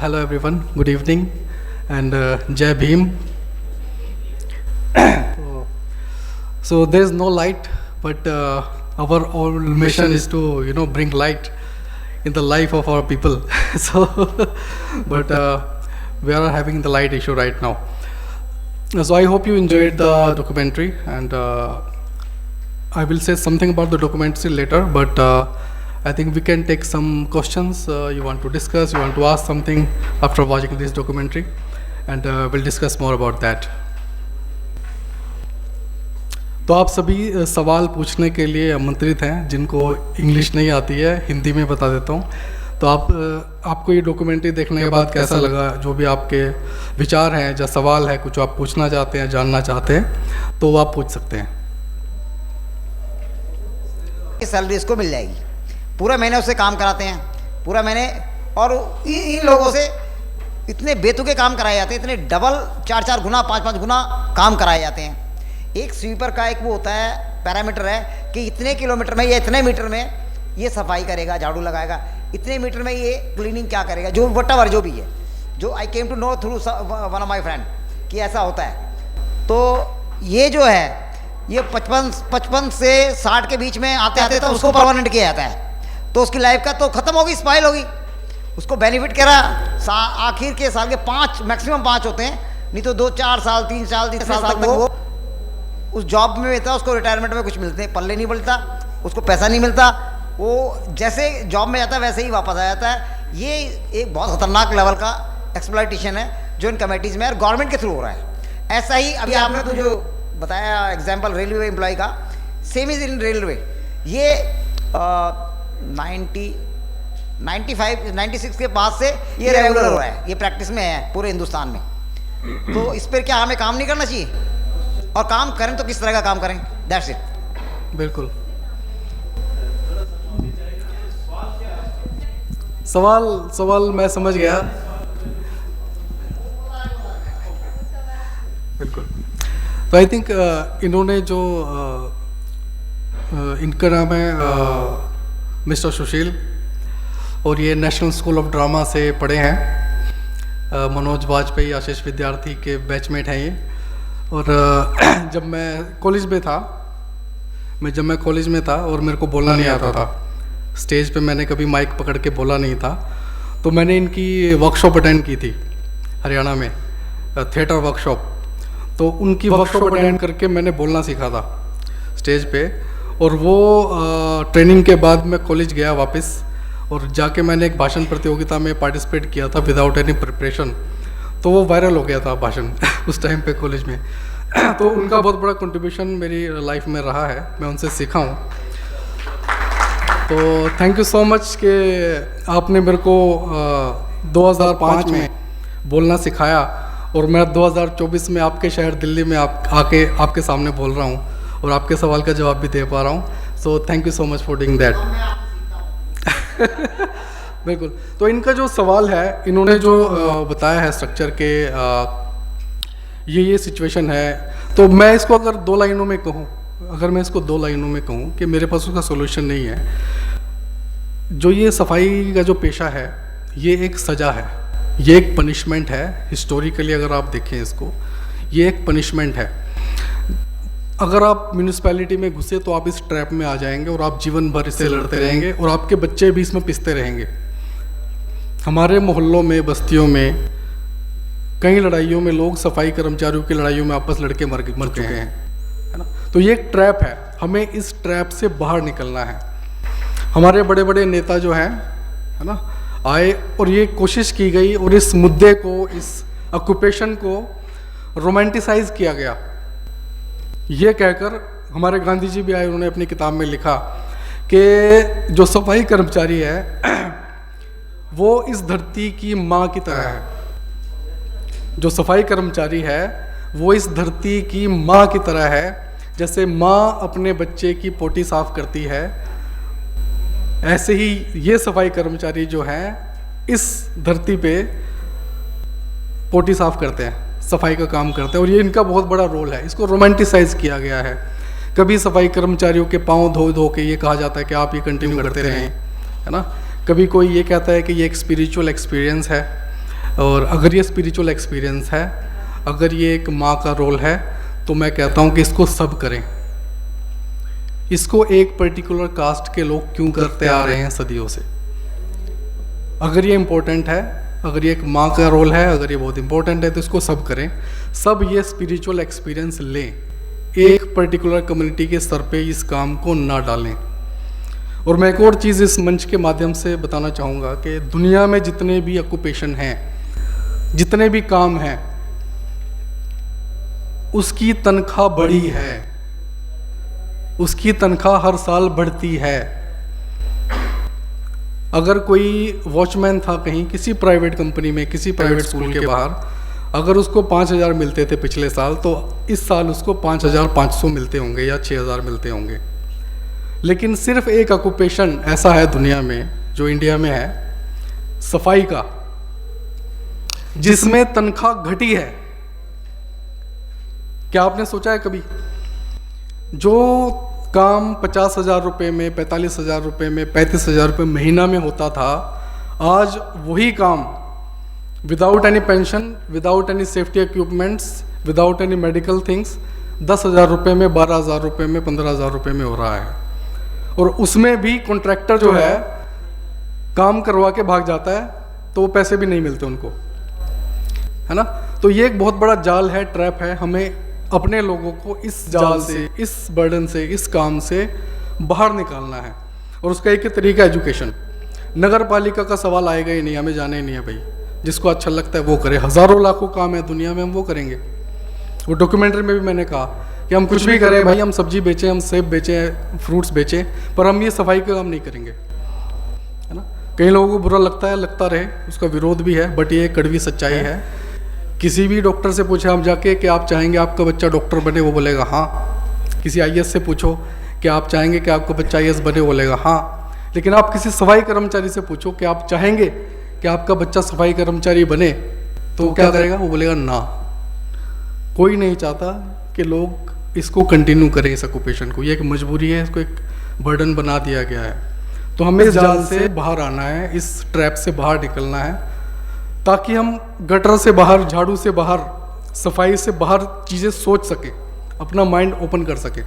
Hello everyone, good evening and Jai Bhim. So there is no light, but our whole mission is to bring light in the life of our people. So, but we are having the light issue right now. So I hope you enjoyed the documentary, and I will say something about the documentary later, but I think we can take some questions you want to discuss, you want to ask something after watching this documentary, and we'll discuss more about that. तो आप सभी सवाल पूछने के लिए आमंत्रित हैं जिनको इंग्लिश नहीं आती है, हिंदी में बता देता हूँ। तो आपको ये डॉक्यूमेंट्री देखने के बाद कैसा लगा, जो भी आपके विचार हैं, जो सवाल है, कुछ आप पूछना चाहते हैं, जानना चाहते हैं, तो वो आप पूछ सकते हैं। सैलरी इसको मिल जाएगी, पूरा महीने उससे काम कराते हैं, पूरा महीने। और इन लोगों से इतने बेतुके काम कराए जाते हैं, इतने डबल 4-4 गुना 5-5 गुना काम कराए जाते हैं। एक स्वीपर का एक वो होता है, पैरामीटर है कि इतने किलोमीटर में या इतने मीटर में ये सफाई करेगा, झाड़ू लगाएगा, इतने मीटर में ये क्लीनिंग क्या करेगा, जो वटएवर जो भी है, जो I came to know through one of my friend कि ऐसा होता है। तो ये जो है ये 55 से 60 के बीच में आते आते तो उसको परमानेंट किया जाता है, तो उसकी लाइफ का तो खत्म होगी, स्पाइल होगी। उसको बेनिफिट कह रहा आखिर के साल के 5 मैक्सिमम 5 होते हैं, नहीं तो 2-4 साल 3 साल 3 साल तक वो उस जॉब में रहता है। उसको रिटायरमेंट में कुछ मिलते हैं, पल्ले नहीं मिलता, उसको पैसा नहीं मिलता, वो जैसे जॉब में जाता है वैसे ही वापस आ जाता है। ये एक बहुत खतरनाक लेवल का एक्सप्लॉयटेशन है जो इन कमेटीज़ में और गवर्नमेंट के थ्रू हो रहा है। ऐसा ही अभी आपने तो जो बताया एग्जाम्पल रेलवे एम्प्लॉय का, सेम इज इन रेलवे। ये 96 के पास से ये रेगुलर हो रहा है, ये प्रैक्टिस में है पूरे हिंदुस्तान में। तो इस पर क्या हमें काम नहीं करना चाहिए, और काम करें तो किस तरह का काम करें, दैट्स इट। बिल्कुल। सवाल मैं समझ गया। बिल्कुल। तो आई थिंक इन्होंने जो इनका नाम है मिस्टर सुशील, और ये नेशनल स्कूल ऑफ ड्रामा से पढ़े हैं। मनोज वाजपेयी आशीष विद्यार्थी के बैचमेट हैं ये। और जब मैं कॉलेज में था और मेरे को बोलना नहीं आता था, स्टेज पे मैंने कभी माइक पकड़ के बोला नहीं था, तो मैंने इनकी वर्कशॉप अटेंड की थी हरियाणा में, थिएटर वर्कशॉप। तो उनकी वर्कशॉप अटेंड करके मैंने बोलना सीखा था स्टेज पे। और वो ट्रेनिंग के बाद मैं कॉलेज गया वापस, और जाके मैंने एक भाषण प्रतियोगिता में पार्टिसिपेट किया था विदाउट एनी प्रिपरेशन। तो वो वायरल हो गया था भाषण उस टाइम पे कॉलेज में। तो उनका बहुत बड़ा कंट्रीब्यूशन मेरी लाइफ में रहा है, मैं उनसे सीखा हूँ। तो थैंक यू सो मच कि आपने मेरे को 2005 में बोलना सिखाया, और मैं 2024 में आपके शहर दिल्ली में आके आपके सामने बोल रहा हूँ और आपके सवाल का जवाब भी दे पा रहा हूँ। So thank you so much for doing that. बिल्कुल। तो इनका जो सवाल है, इन्होंने जो बताया है स्ट्रक्चर के ये सिचुएशन है। तो मैं इसको अगर 2 लाइनों में कहूँ कि मेरे पास उसका सोल्यूशन नहीं है। जो ये सफाई का जो पेशा है, ये एक सज़ा है, ये एक पनिशमेंट है। हिस्टोरिकली अगर आप देखें इसको, ये एक पनिशमेंट है। अगर आप म्यूनिसिपैलिटी में घुसे तो आप इस ट्रैप में आ जाएंगे और आप जीवन भर इससे लड़ते रहेंगे, और आपके बच्चे भी इसमें पिसते रहेंगे। हमारे मोहल्लों में, बस्तियों में कई लड़ाइयों में लोग सफाई कर्मचारियों की लड़ाइयों में आपस लड़के मर चुके हैं, है ना। तो ये एक ट्रैप है, हमें इस ट्रैप से बाहर निकलना है। हमारे बड़े बड़े नेता जो हैं, है ना, आए और ये कोशिश की गई, और इस मुद्दे को, इस ऑक्यूपेशन को रोमांटिसाइज किया गया। ये कहकर हमारे गांधी जी भी आए, उन्होंने अपनी किताब में लिखा कि जो सफाई कर्मचारी है वो इस धरती की माँ की तरह है। जो सफाई कर्मचारी है वो इस धरती की माँ की तरह है। जैसे माँ अपने बच्चे की पोटी साफ करती है, ऐसे ही ये सफाई कर्मचारी जो हैं इस धरती पे पोटी साफ करते हैं, सफाई का काम करते हैं, और ये इनका बहुत बड़ा रोल है। इसको रोमांटिसाइज किया गया है। कभी सफाई कर्मचारियों के पाँव धो धो के ये कहा जाता है कि आप ये कंटिन्यू करते रहें, है ना। कभी कोई ये कहता है कि ये एक स्पिरिचुअल एक्सपीरियंस है, और अगर ये स्पिरिचुअल एक्सपीरियंस है, अगर ये एक माँ का रोल है, तो मैं कहता हूँ कि इसको सब करें। इसको एक पर्टिकुलर कास्ट के लोग क्यों करते आ रहे हैं सदियों से? अगर ये इम्पोर्टेंट है, अगर ये एक माँ का रोल है, अगर ये बहुत इम्पोर्टेंट है, तो इसको सब करें। सब ये स्पिरिचुअल एक्सपीरियंस लें, एक पर्टिकुलर कम्युनिटी के सर पे इस काम को ना डालें। और मैं एक और चीज़ इस मंच के माध्यम से बताना चाहूँगा कि दुनिया में जितने भी ऑक्यूपेशन हैं, जितने भी काम हैं, उसकी तनख्वाह बढ़ी है, उसकी तनख्वाह हर साल बढ़ती है। अगर कोई वॉचमैन था कहीं किसी प्राइवेट कंपनी में, किसी प्राइवेट स्कूल के बाहर, अगर उसको 5,000 मिलते थे पिछले साल, तो इस साल उसको 5,500 मिलते होंगे या 6,000 मिलते होंगे। लेकिन सिर्फ एक ऑक्यूपेशन ऐसा है दुनिया में, जो इंडिया में है, सफाई का, जिसमें तनख्वाह घटी है। क्या आपने सोचा है कभी? जो काम 50,000 रुपये में, 45,000 रुपये में, 35,000 रुपये महीना में होता था, आज वही काम without any pension, without any safety equipments, without any medical things 10,000 रुपये में, 12,000 रुपये में, 15,000 रुपये में हो रहा है। और उसमें भी कॉन्ट्रैक्टर जो है काम करवा के भाग जाता है, तो वो पैसे भी नहीं मिलते उनको, है ना। तो ये एक बहुत बड़ा जाल है, ट्रैप है। हमें अपने लोगों को इस जाल से, इस बर्डन से, इस काम से बाहर निकालना है। और उसका एक ही तरीका एजुकेशन। नगर पालिका का सवाल आएगा ही नहीं, हमें जाना ही नहीं है भाई। जिसको अच्छा लगता है वो करे। हज़ारों लाखों काम है दुनिया में, हम वो करेंगे। वो डॉक्यूमेंट्री में भी मैंने कहा कि हम कुछ भी करें भाई, हम सब्जी बेचें, हम सेब बेचें, फ्रूट्स बेचें, पर हम ये सफाई का काम नहीं करेंगे, है ना। कई लोगों को बुरा लगता है, लगता रहे, उसका विरोध भी है, बट ये एक कड़वी सच्चाई है। किसी भी डॉक्टर से पूछे आप जाके कि आप चाहेंगे आपका बच्चा डॉक्टर बने, वो बोलेगा हाँ। किसी IAS से पूछो कि आप चाहेंगे कि आपका बच्चा IAS बने, वो बोलेगा हाँ। लेकिन आप किसी सफाई कर्मचारी से पूछो कि आप चाहेंगे कि आपका बच्चा सफाई कर्मचारी बने, तो क्या करेगा? वो बोलेगा ना। कोई नहीं चाहता कि लोग इसको कंटिन्यू करें, इस ऑक्यूपेशन को। ये एक मजबूरी है, इसको एक बर्डन बना दिया गया है। तो हमें इस जाल से बाहर आना है, इस ट्रैप से बाहर निकलना है, ताकि हम गटर से बाहर, झाड़ू से बाहर, सफाई से बाहर चीज़ें सोच सकें, अपना माइंड ओपन कर सकें।